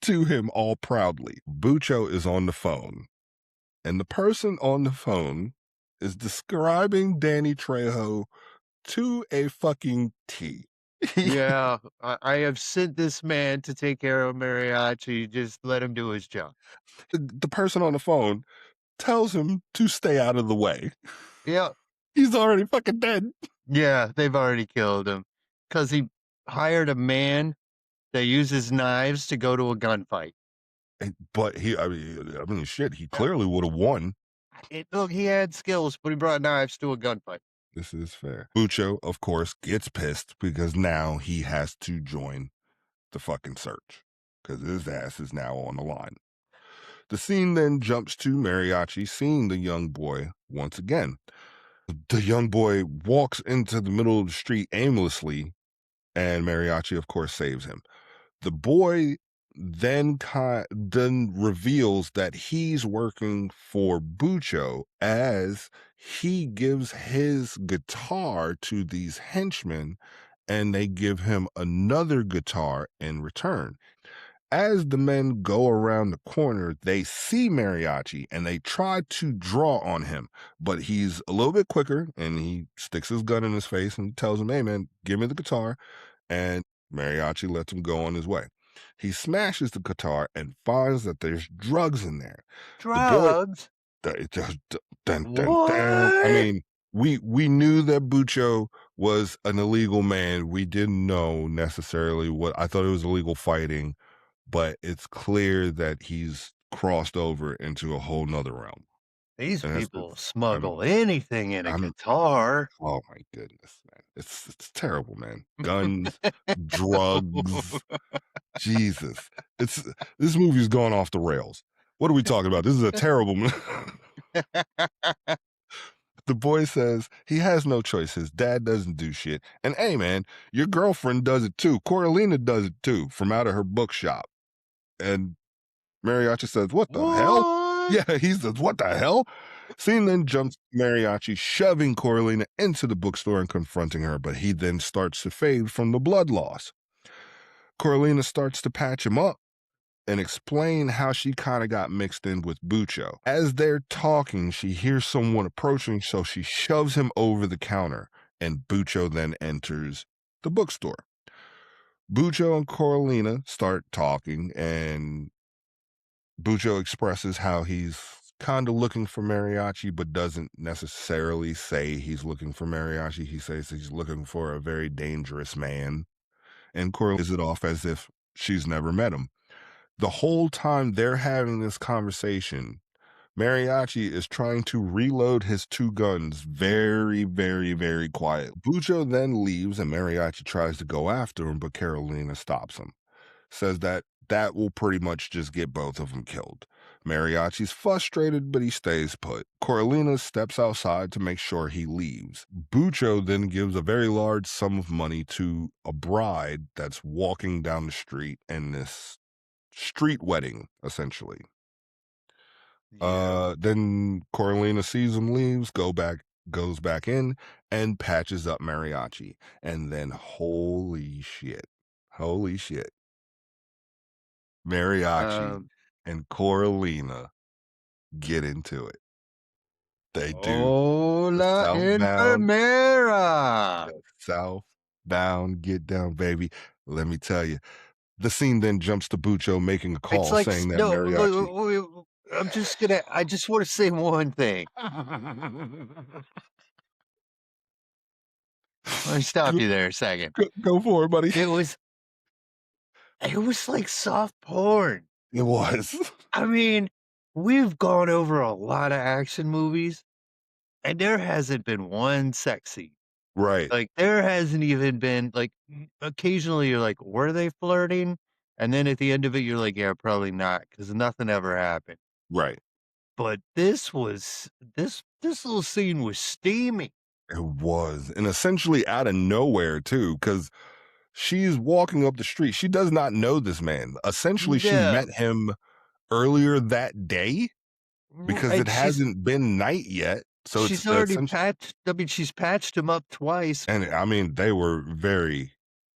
to him all proudly. Bucho is on the phone, and the person on the phone is describing Danny Trejo to a fucking T. Yeah, I have sent this man to take care of Mariachi, just let him do his job. The person on the phone tells him to stay out of the way. Yeah. He's already fucking dead. Yeah, they've already killed him because he hired a man that uses knives to go to a gunfight. But I mean, shit, he clearly would have won. Look, he had skills, but he brought knives to a gunfight. This is fair. Bucho, of course, gets pissed because now he has to join the fucking search because his ass is now on the line. The scene then jumps to Mariachi seeing the young boy once again. The young boy walks into the middle of the street aimlessly, and Mariachi, of course, saves him. The boy then reveals that he's working for Bucho as he gives his guitar to these henchmen, and they give him another guitar in return. As the men go around the corner, they see Mariachi and they try to draw on him, but he's a little bit quicker and he sticks his gun in his face and tells him, "Hey, man, give me the guitar." And Mariachi lets him go on his way. He smashes the guitar and finds that there's drugs in there. The boy, Drugs? it just dun, dun, dun. I What? mean, we knew that Bucho was an illegal man. We didn't know necessarily what I thought it was illegal fighting, but it's clear that he's crossed over into a whole nother realm. These And that's people I'm smuggle anything in a I'm guitar. oh my goodness, man. It's terrible, man. Guns, drugs, Jesus. It's this movie's gone off the rails. What are we talking about? This is a terrible The boy says he has no choice. His dad doesn't do shit. And hey, man, your girlfriend does it too. Coralina does it too from out of her bookshop. And Mariachi says, "What the hell?" What? Yeah, he says, "What the hell?" Scene then jumps to Mariachi, shoving Coralina into the bookstore and confronting her, but he then starts to fade from the blood loss. Coralina starts to patch him up and explain how she kind of got mixed in with Bucho. As they're talking, she hears someone approaching, so she shoves him over the counter, and Bucho then enters the bookstore. Bucho and Coralina start talking, and Bucho expresses how he's kind of looking for Mariachi, but doesn't necessarily say he's looking for Mariachi. He says he's looking for a very dangerous man, and Coralina is it off as if she's never met him. The whole time they're having this conversation, Mariachi is trying to reload his two guns very, very, very quiet. Bucho then leaves and Mariachi tries to go after him, but Carolina stops him. Says that that will pretty much just get both of them killed. Mariachi's frustrated, but he stays put. Coralina steps outside to make sure he leaves. Bucho then gives a very large sum of money to a bride that's walking down the street in this street wedding, essentially. Yeah. Then Coralina sees him leaves, goes back in, and patches up Mariachi. And then holy shit, Mariachi Um, and Coralina get into it. They do. The Hola southbound, enfermera. the southbound get down, baby. Let me tell you. The scene then jumps to Bucho making a It's call like saying that no, Mariachi. I just wanna say one thing. Let me stop Go, you there a second. go for it, buddy. It was it was like soft porn. It was. I mean, we've gone over a lot of action movies, and there hasn't been one sex scene. Right, Like, there hasn't even been like, occasionally you're like, "Were they flirting?" And then at the end of it, you're like, "Yeah, probably not, because nothing ever happened." right. But this little scene was steamy. It was, and essentially out of nowhere too, because she's walking up the street. She does not know this man. Essentially, she Yeah, met him earlier that day because it and hasn't been night yet. So it's she's already essentially, patched I mean, she's patched him up twice. and I mean, they were very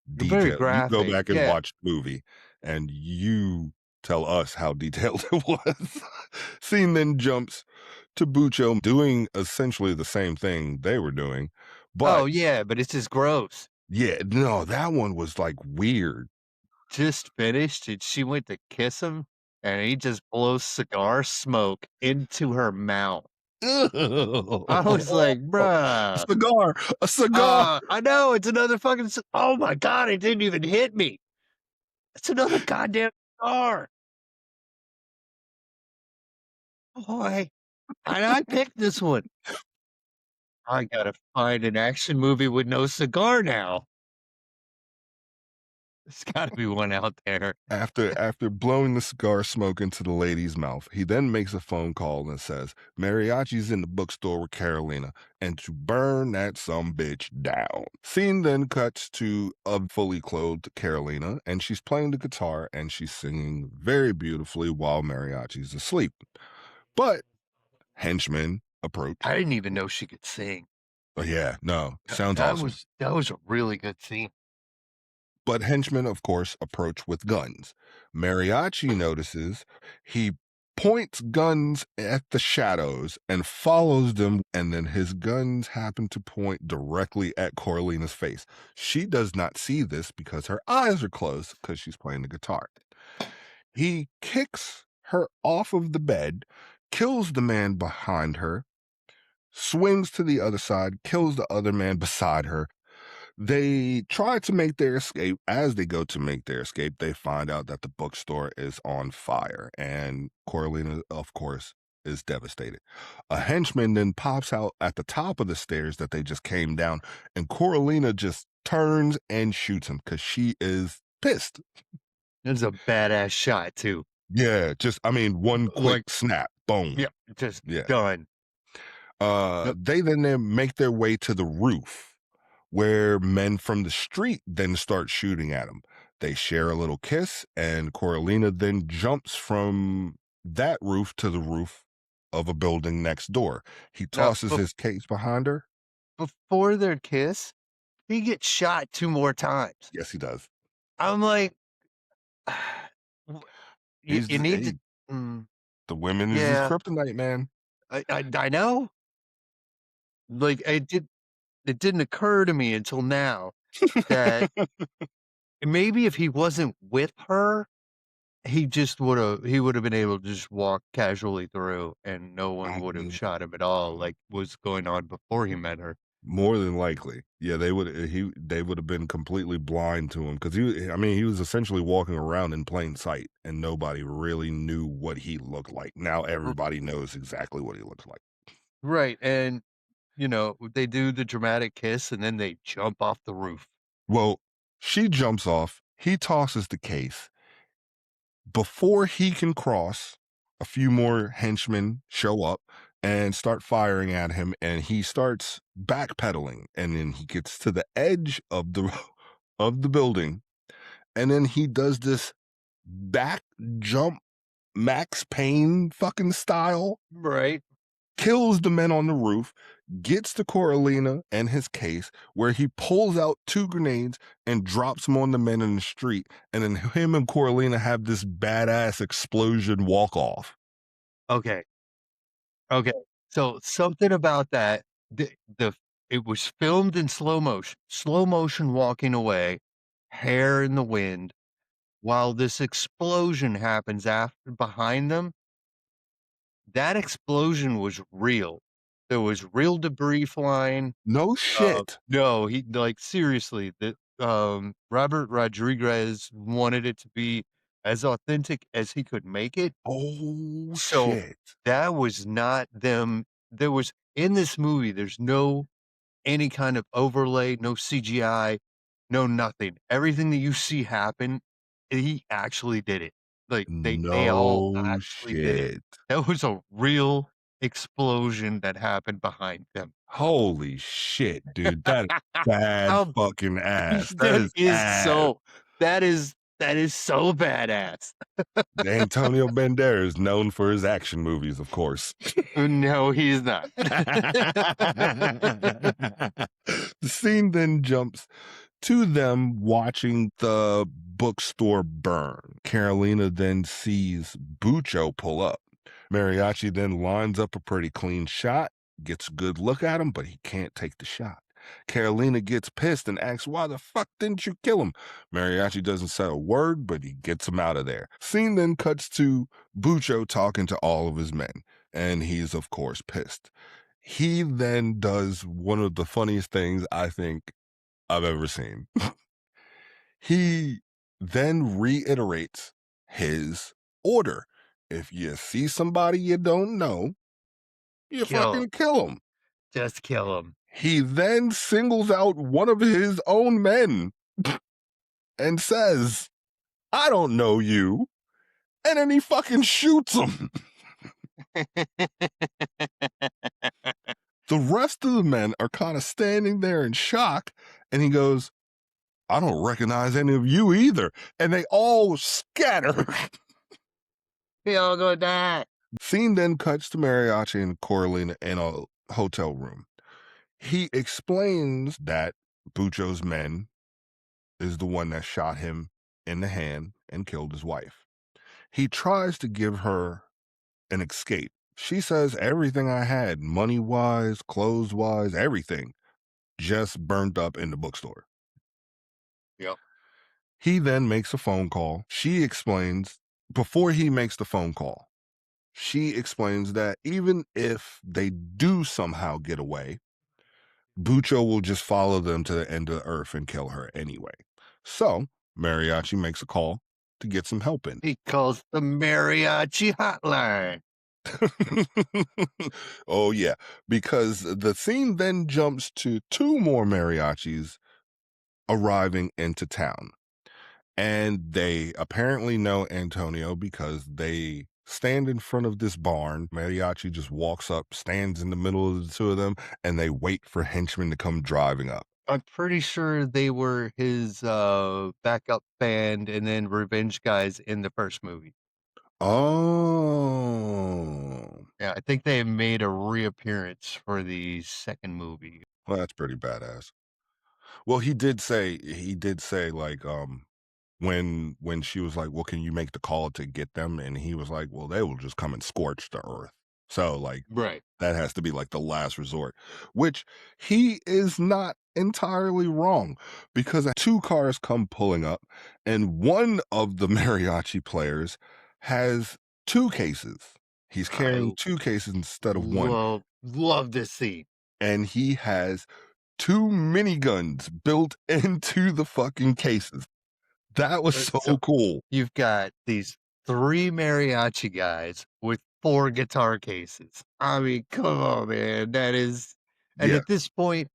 Very detailed. You go graphic, back and yeah. watch the movie, and you tell us how detailed it was. Scene then jumps to Bucho doing essentially the same thing they were doing, Oh, but yeah, but it's just gross. yeah, no, that one was, like, weird. Just finished, and she went to kiss him, and he just blows cigar smoke into her mouth. I was like, A "Bruh, cigar, a cigar. I know, it's another fucking ci oh my god, it didn't even hit me. It's another goddamn cigar." Boy, and I picked this one. I gotta find an action movie with no cigar now. There's gotta be one out there. After blowing the cigar smoke into the lady's mouth, he then makes a phone call and says, Mariachi's in the bookstore with Carolina, and to burn that some bitch down. Scene then cuts to a fully clothed Carolina, and she's playing the guitar and she's singing very beautifully while Mariachi's asleep. But henchmen approach. I didn't even know she could sing. Oh, yeah, no, That sounds that awesome. was that was a really good scene. But henchmen, of course, approach with guns. Mariachi notices, he points guns at the shadows and follows them, and then his guns happen to point directly at Coralina's face. She does not see this because her eyes are closed because she's playing the guitar. He kicks her off of the bed, kills the man behind her, swings to the other side, kills the other man beside her. They try to make their escape. As they go to make their escape, they find out that the bookstore is on fire, and Coralina, of course, is devastated. A henchman then pops out at the top of the stairs that they just came down, and Coralina just turns and shoots him because she is pissed. It's a badass shot too. Yeah, just, I mean, one quick Like, snap, boom. yeah, just Yeah. done. Yep. They then make their way to the roof where men from the street then start shooting at him. They share a little kiss, and Coralina then jumps from that roof to the roof of a building next door. He Now, tosses his case behind her. before their kiss, he gets shot 2 more times. Yes, he does. I'm like, w you He's need to he, mm, the women is his yeah, kryptonite, man. I know. Like, it didn't occur to me until now that maybe if he wasn't with her, he would've been able to just walk casually through and no one I would have mean, shot him at all like was going on before he met her. more than likely. Yeah, they would have been completely blind to him because I mean, he was essentially walking around in plain sight and nobody really knew what he looked like. Now R everybody knows exactly what he looks like. right, and, they do the dramatic kiss and then they jump off the roof. Well, she jumps off, he tosses the case. Before he can cross, a few more henchmen show up and start firing at him, and he starts backpedaling, and then he gets to the edge of the of the building, and then he does this back jump Max Payne fucking style, Right. kills the men on the roof, gets to Coralina and his case, where he pulls out 2 grenades and drops them on the men in the street, and then him and Coralina have this badass explosion walk off. Okay, okay. So, something about that, the it was filmed in slow motion walking away, hair in the wind, while this explosion happens after behind them. That explosion was real. There was real debris flying. No Uh, shit. no, he like, seriously, Robert Rodriguez wanted it to be as authentic as he could make it, Oh so shit. that was not them there was in this movie, there's no any kind of overlay, no CGI, no nothing. Everything that you see happen, he actually did it. Like, they all No actually did it. shit. That was a real explosion that happened behind them. Holy shit, dude. That is bad How fucking ass. That that is is ass. so that is so badass. Antonio Banderas, known for his action movies, of course. No, he's not. The scene then jumps to them watching the bookstore burn. Carolina then sees Bucho pull up. Mariachi then lines up a pretty clean shot, gets a good look at him, but he can't take the shot. Carolina gets pissed and asks, why the fuck didn't you kill him? Mariachi doesn't say a word, but he gets him out of there. Scene then cuts to Bucho talking to all of his men, and he's, of course, pissed. He then does one of the funniest things I think I've ever seen. He then reiterates his order. If you see somebody you don't know, you Kill 'em. fucking kill them. Just kill him. He then singles out one of his own men and says, I don't know you. And then he fucking shoots him. The rest of the men are kind of standing there in shock. And he goes, I don't recognize any of you either. And they all scatter. We all gonna die. Scene then cuts to Mariachi and Coraline in a hotel room. He explains that Bucho's men is the one that shot him in the hand and killed his wife. He tries to give her an escape. She says everything I had, money-wise, clothes-wise, everything, just burnt up in the bookstore. Yep. He then makes a phone call. She explains, before he makes the phone call, she explains that even if they do somehow get away, Bucho will just follow them to the end of the earth and kill her anyway. So Mariachi makes a call to get some help in. He calls the mariachi hotline. Oh, yeah, because the scene then jumps to two more mariachis arriving into town. And they apparently know Antonio because they stand in front of this barn. Mariachi just walks up, stands in the middle of the two of them, and they wait for henchmen to come driving up. I'm pretty sure they were his backup band and then revenge guys in the first movie. Oh, Yeah, I think they made a reappearance for the second movie. well, that's pretty badass. Well, he did say like when she was like, "Well, can you make the call to get them?" And he was like, "Well, they will just come and scorch the earth." So like Right. that has to be like the last resort, which he is not entirely wrong because two cars come pulling up and one of the mariachi players has two cases. He's I carrying two cases instead of one, love this scene. and he has two miniguns built into the fucking cases. That was so So cool. you've got these 3 mariachi guys with 4 guitar cases. I mean, come on, man. That is and Yeah. at this point,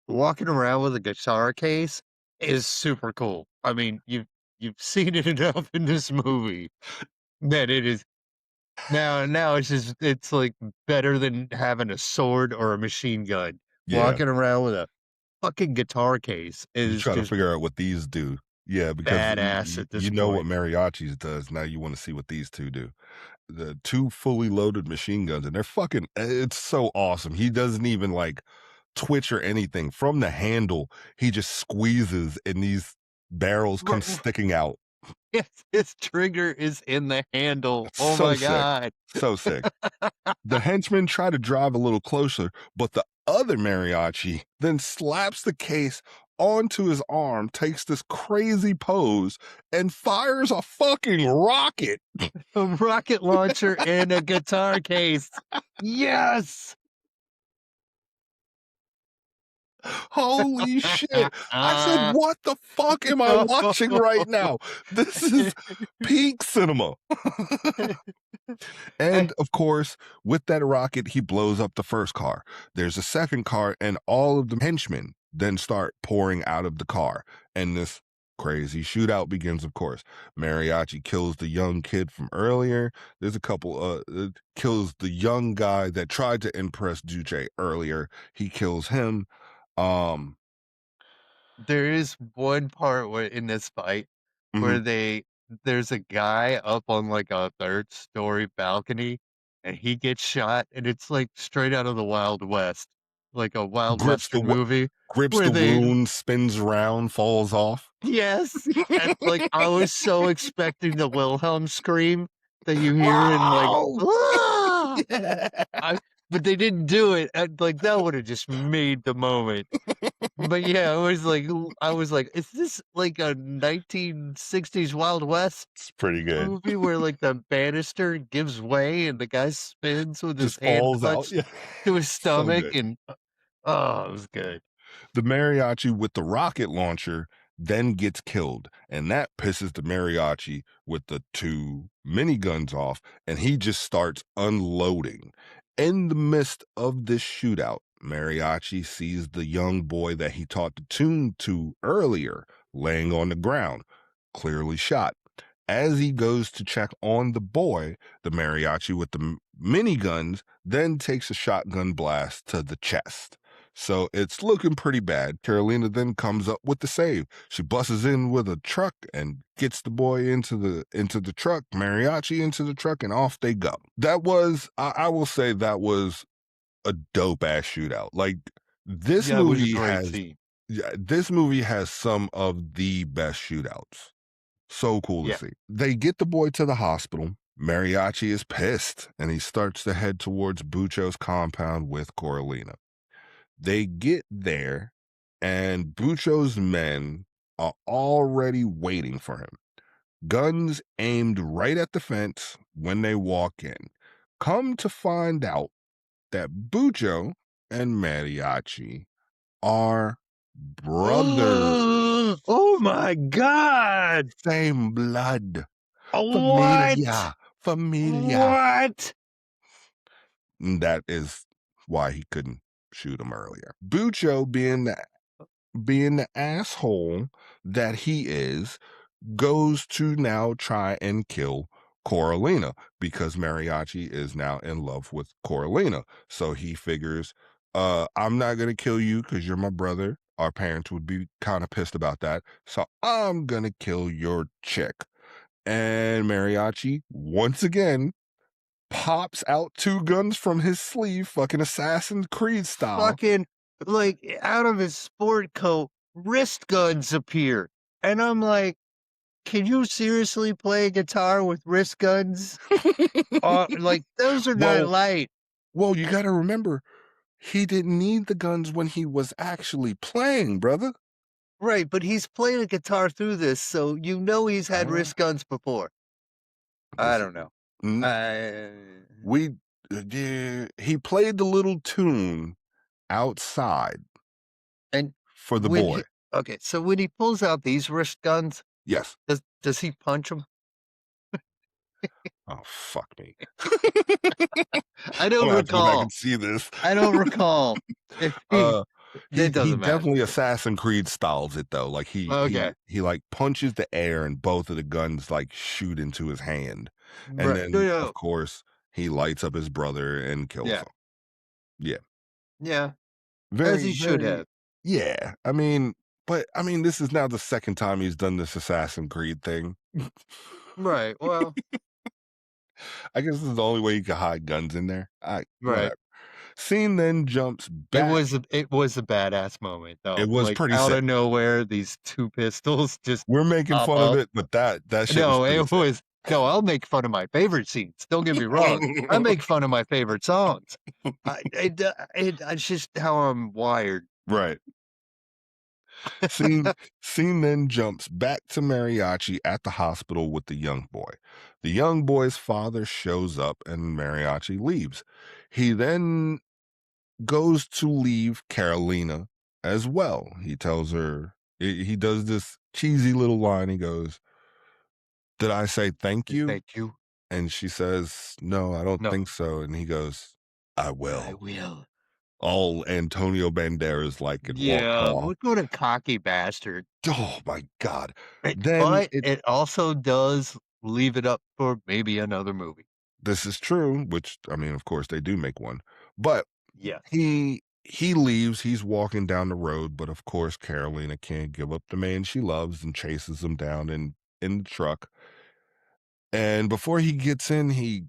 walking around with a guitar case is super cool. I mean, you've seen it enough in this movie that it is now it's like better than having a sword or a machine gun. Yeah. Walking around with a fucking guitar case You is try to just figure out what these do. Yeah, because badass at this you know what point. mariachis does, now you wanna see what these two do. The two fully loaded machine guns, and they're fucking it's so awesome. He doesn't even, like, twitch or anything. From the handle, he just squeezes, and these barrels come sticking out. Yes, his trigger is in the handle. It's Oh so my sick. god. So sick. The henchmen try to drive a little closer, but the other mariachi then slaps the case onto his arm, takes this crazy pose, and fires a fucking rocket. A rocket launcher and a guitar case. Yes! Holy shit. I said, what the fuck am I watching right now? This is peak cinema. And of course, with that rocket, he blows up the first car. There's a second car, and all of the henchmen then start pouring out of the car. And this crazy shootout begins, of course. Mariachi kills the young kid from earlier. There's a couple, kills the young guy that tried to impress Duce earlier. He kills him. Um, There is one part where in this fight mhm. where there's a guy up on, like, a 3rd story balcony, and he gets shot, and it's, like, straight out of the Wild West, like a Wild grips the Western wo- movie grips where the they wound, spins around, falls off. Yes, and, like, I was so expecting the Wilhelm scream that you hear in, like, Wow! "Ah!" Yeah. I but they didn't do it, and, like, that would've just made the moment. But, yeah, I was like, "Is this like a 1960s Wild West It's pretty good. movie where, like, the banister gives way and the guy spins with his Just hand falls out. clutched Yeah. to his So stomach good. and oh, it was good." The mariachi with the rocket launcher then gets killed, and that pisses the mariachi with the 2 miniguns off, and he just starts unloading. In the midst of this shootout, Mariachi sees the young boy that he taught the tune to earlier laying on the ground, clearly shot. As he goes to check on the boy, the mariachi with the miniguns then takes a shotgun blast to the chest. So it's looking pretty bad. Carolina then comes up with the save. She busts in with a truck and gets the boy into the truck, mariachi into the truck, and off they go. That was, I will say, that was a dope ass shootout. Like this Yeah, it was a movie great has, scene. yeah, this movie has some of the best shootouts. So cool to Yeah. see. They get the boy to the hospital. Mariachi is pissed, and he starts to head towards Bucho's compound with Coralina. They get there, and Bucho's men are already waiting for him, guns aimed right at the fence when they walk in. Come to find out that Bucho and Mariachi are brothers. Oh my god! Same blood. What? Familia, familia. What? And that is why he couldn't shoot him earlier. Bucho, being the asshole that he is, goes to now try and kill Coralina because Mariachi is now in love with Coralina. So he figures, I'm not gonna kill you because you're my brother. Our parents would be kind of pissed about that. So I'm gonna kill your chick. And Mariachi, once again, pops out 2 guns from his sleeve, fucking Assassin's Creed style. Fucking, like, out of his sport coat, wrist guns appear. And I'm like, can you seriously play guitar with wrist guns? Like, those are not Well, light. you gotta remember, he didn't need the guns when he was actually playing, brother. Right, but he's playing a guitar through this, so you know he's had Uh, wrist guns before. I this don't know. mm, we yeah, he played the little tune outside And for the when boy. he okay, so when he pulls out these wrist guns, Yes. does he punch him? Oh, fuck me. I I'm don't gonna have to go back and recall. see this. I don't recall if he Uh, he it he doesn't matter. definitely Assassin Creed styles it though. Like Okay. he like punches the air and both of the guns like shoot into his hand. And Right. No, then of no. course he lights up his brother and kills Yeah. him. Yeah. Yeah. As Very, he should very have. yeah. I mean, this is now the second time he's done this Assassin Creed thing. Right. Well, I guess this is the only way you can hide guns in there. right. Whatever. Scene then jumps back. It was a badass moment It though. was Like pretty out sick. of nowhere, these 2 pistols just We're making pop fun of up. it, but that shit was No, pretty it sick. was no, I'll make fun of my favorite scenes. Don't get me wrong. I make fun of my favorite songs. It's just how I'm wired. Right. Scene scene then jumps back to Mariachi at the hospital with the young boy. The young boy's father shows up and Mariachi leaves. He then goes to leave Carolina as well. He tells her he does this cheesy little line. He goes, "Did I say thank you?" Thank you. And she says, "No, I don't No, think so." And he goes, "I I will." will. All Antonio Banderas like and walks Yeah, off. what a cocky bastard. Oh my God. Then But it also does leave it up for maybe another movie. this is true, which I mean, of course they do make one. But Yes. he leaves, he's walking down the road, but of course Carolina can't give up the man she loves and chases him down in the truck. And before he gets in, he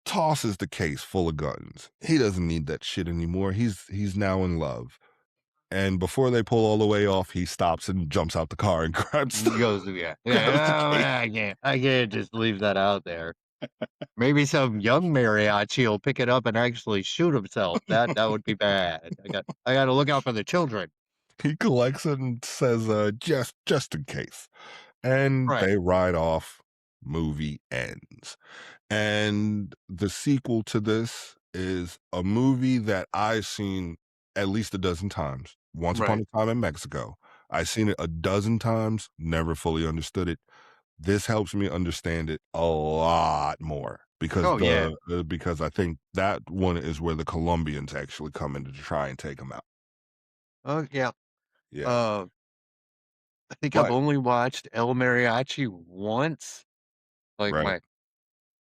tosses the case full of guns. He doesn't need that shit anymore. He's now in love. And before they pull all the way off, he stops and jumps out the car and grabs He goes, yeah, grabs the yeah, case. I can't just leave that out there. Maybe some young mariachi will pick it up and actually shoot himself. That would be bad. I got to look out for the children. He collects it and says, just in case. And Right, they ride off. Movie ends. And the sequel to this is a movie that I've seen at least a dozen times. Once Upon right. a Time in Mexico. I've seen it a dozen times, never fully understood it. This helps me understand it a lot more Oh, yeah. because I think that one is where the Colombians actually come in to try and take him out. Oh, yeah. Yeah, Uh, I think I've but only watched El Mariachi once. Like, right,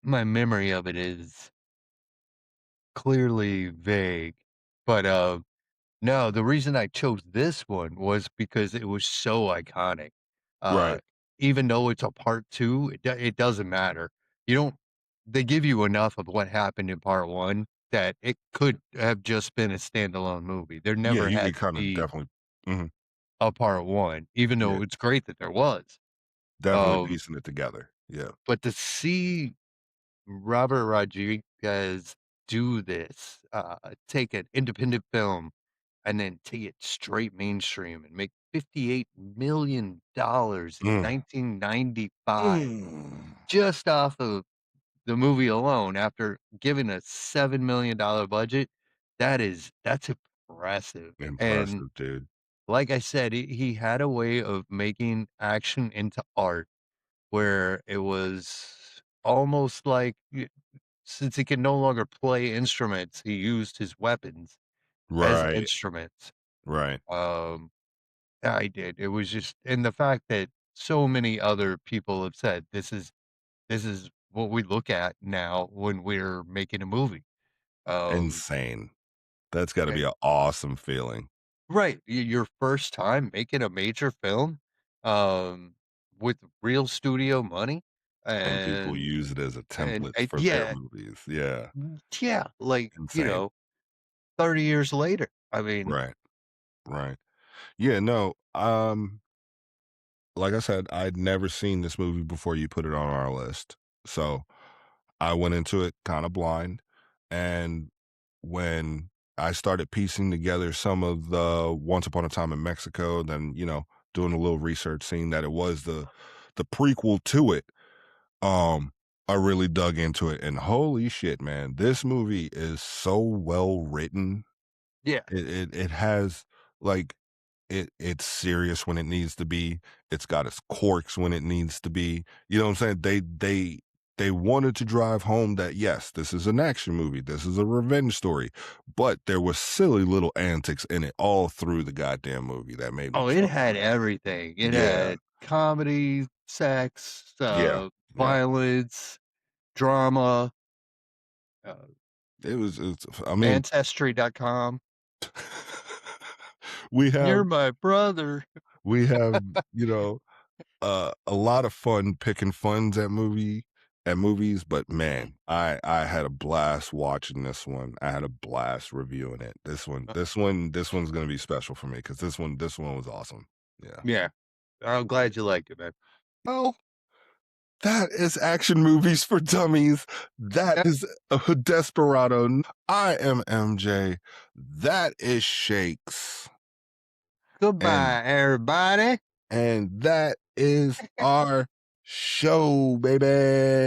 my memory of it is clearly vague. But no, the reason I chose this one was because it was so iconic. Uh, right. Even though it's a part 2, it doesn't matter. You don't They give you enough of what happened in part 1 that it could have just been a standalone movie. There Yeah, never you had could to kinda be definitely mhm, a part 1, even yeah, though it's great that there was. definitely Um, piecing it together. Yeah. but to see Robert Rodriguez do this, take an independent film and then take it straight mainstream and make $58 million in Mm. 1995 Mm. just off of the movie alone after giving a $7 million budget, that's impressive. And Impressive, dude. like I said, he had a way of making action into art where it was almost like since he can no longer play instruments, he used his weapons as Right, instruments. right. Um, I did. It was just and the fact that so many other people have said this is what we look at now when we're making a movie. Um, Insane. That's gotta be and an awesome feeling, right, your first time making a major film, um, with real studio money, and people and use it as a template for their yeah, movies. Yeah, yeah, like, insane. 30 years later. I mean, Right, right. Yeah, no, like I said, I'd never seen this movie before you put it on our list. So, I went into it kinda blind, and when I started piecing together some of the Once Upon a Time in Mexico, then, doing a little research, seeing that it was the prequel to it, um, I really dug into it, and holy shit, man, this movie is so well written. yeah. It has, like it's serious when it needs to be, it's got its quirks when it needs to be, you know what I'm saying? They wanted to drive home that, yes, this is an action movie, this is a revenge story, but there was silly little antics in it all through the goddamn movie that made me Oh, it chuckle, had man. everything. It Yeah, had comedy, sex, yeah, yeah. violence, drama, uh, It's I mean, Ancestry.com. we have "You're my brother." we have, you know a lot of fun picking funds at movies, but man, I had a blast watching this one. I had a blast reviewing it. This one's gonna be special for me because this one was awesome. Yeah. Yeah. I'm glad you liked it, man. Well, that is action movies for dummies. That Yeah. is Desperado. I am MJ. That is Shakes. And Goodbye, everybody. and that is our show, baby.